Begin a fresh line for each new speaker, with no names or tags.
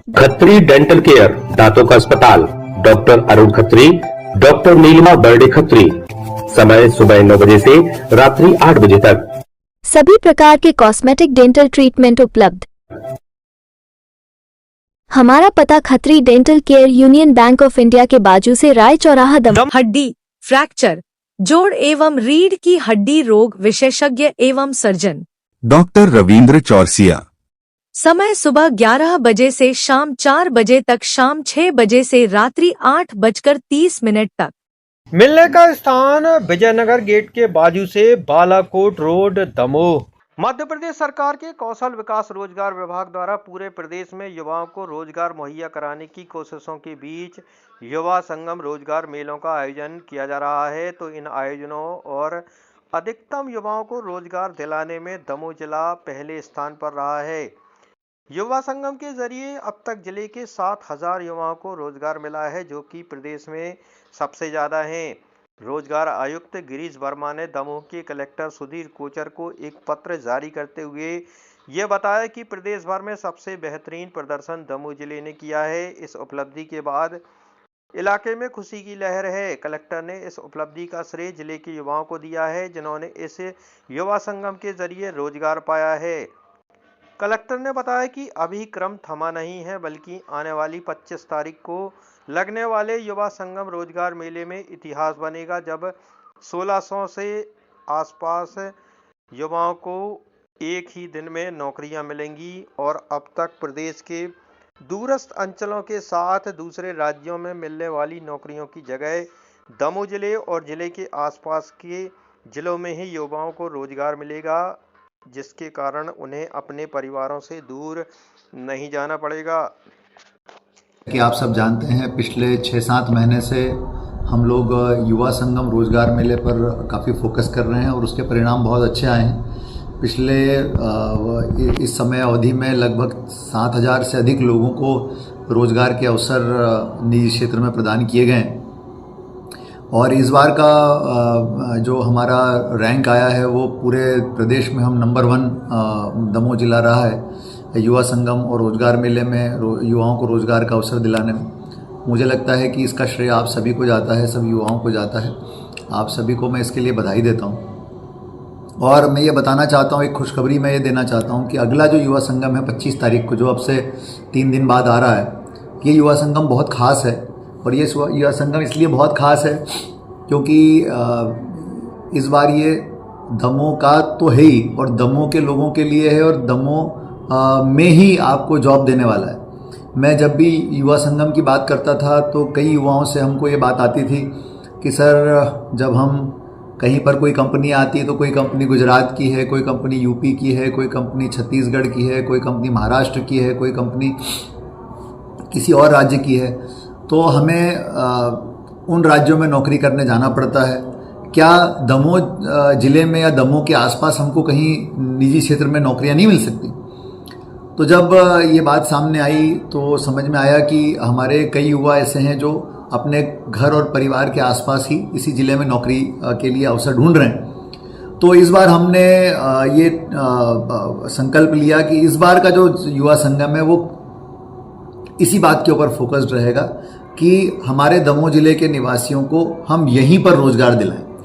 Khatri dental care, दांतों का अस्पताल, डॉक्टर अरुण खत्री, डॉक्टर नीलिमा बर्डे खत्री। समय सुबह 9 बजे से रात्रि 8 बजे तक।
सभी प्रकार के कॉस्मेटिक डेंटल ट्रीटमेंट उपलब्ध। हमारा पता Khatri dental care, union bank of India के बाजू से, राय चौराहा, दम।
हड्डी, फ्रैक्चर, जोड़ एवं रीढ़ की हड्डी रोग विशेषज्ञ एवं सर्जन
डॉक्टर रविंद्र चौरसिया।
समय सुबह 11 बजे से शाम 4 बजे तक, शाम 6 बजे से रात्रि 8:30 तक।
मिलने का स्थान विजयनगर गेट के बाजू से, बालाकोट रोड, दमोह। मध्य प्रदेश सरकार के कौशल विकास रोजगार विभाग द्वारा पूरे प्रदेश में युवाओं को रोजगार मुहैया कराने की कोशिशों के बीच युवा संगम रोजगार मेलों का आयोजन किया जा रहा है। तो इन आयोजनों और अधिकतम युवाओं को रोजगार दिलाने में दमोह जिला पहले स्थान पर रहा है। युवा संगम के जरिए अब तक जिले के 7,000 युवाओं को रोजगार मिला है, जो कि प्रदेश में सबसे ज्यादा हैं। रोजगार आयुक्त गिरीश वर्मा ने दमोह के कलेक्टर सुधीर कोचर को एक पत्र जारी करते हुए ये बताया कि प्रदेश भर में सबसे बेहतरीन प्रदर्शन दमोह जिले ने किया है। इस उपलब्धि के बाद इलाके में खुशी की लहर है। कलेक्टर ने इस उपलब्धि का श्रेय जिले के युवाओं को दिया है, जिन्होंने इस युवा संगम के जरिए रोजगार पाया है। कलेक्टर ने बताया कि अभी क्रम थमा नहीं है, बल्कि आने वाली 25 तारीख को लगने वाले युवा संगम रोजगार मेले में इतिहास बनेगा, जब 1600 से आसपास युवाओं को एक ही दिन में नौकरियां मिलेंगी। और अब तक प्रदेश के दूरस्थ अंचलों के साथ दूसरे राज्यों में मिलने वाली नौकरियों की जगह दमोह जिले और जिले के आसपास के जिलों में ही युवाओं को रोजगार मिलेगा, जिसके कारण उन्हें अपने परिवारों से दूर नहीं जाना पड़ेगा।
कि आप सब जानते हैं, पिछले 6-7 महीने से हम लोग युवा संगम रोजगार मेले पर काफ़ी फोकस कर रहे हैं और उसके परिणाम बहुत अच्छे आए हैं। पिछले इस समय अवधि में लगभग 7,000 से अधिक लोगों को रोजगार के अवसर निजी क्षेत्र में प्रदान किए गए हैं। और इस बार का जो हमारा रैंक आया है वो पूरे प्रदेश में हम नंबर 1 दमोह जिला रहा है युवा संगम और रोजगार मेले में युवाओं को रोजगार का अवसर दिलाने में। मुझे लगता है कि इसका श्रेय आप सभी को जाता है, सब युवाओं को जाता है। आप सभी को मैं इसके लिए बधाई देता हूँ। और मैं ये बताना चाहता हूँ, एक खुशखबरी मैं ये देना चाहता हूँ कि अगला जो युवा संगम है 25 तारीख को, जो अब से 3 दिन बाद आ रहा है, ये युवा संगम बहुत ख़ास है। और ये युवा संगम इसलिए बहुत ख़ास है क्योंकि इस बार ये दमोह का तो है ही, और दमोह के लोगों के लिए है, और दमोह में ही आपको जॉब देने वाला है। मैं जब भी युवा संगम की बात करता था तो कई युवाओं से हमको ये बात आती थी कि सर, जब हम कहीं पर कोई कंपनी आती है तो कोई कंपनी गुजरात की है, कोई कंपनी यूपी की है, कोई कंपनी छत्तीसगढ़ की है, कोई कंपनी महाराष्ट्र की है, कोई कंपनी किसी और राज्य की है, तो हमें उन राज्यों में नौकरी करने जाना पड़ता है। क्या दमोह ज़िले में या दमोह के आसपास हमको कहीं निजी क्षेत्र में नौकरियां नहीं मिल सकती? तो जब ये बात सामने आई तो समझ में आया कि हमारे कई युवा ऐसे हैं जो अपने घर और परिवार के आसपास ही इसी ज़िले में नौकरी के लिए अवसर ढूंढ रहे हैं। तो इस बार हमने ये संकल्प लिया कि इस बार का जो युवा संगम है वो इसी बात के ऊपर फोकस्ड रहेगा कि हमारे दमोह ज़िले के निवासियों को हम यहीं पर रोजगार दिलाएं।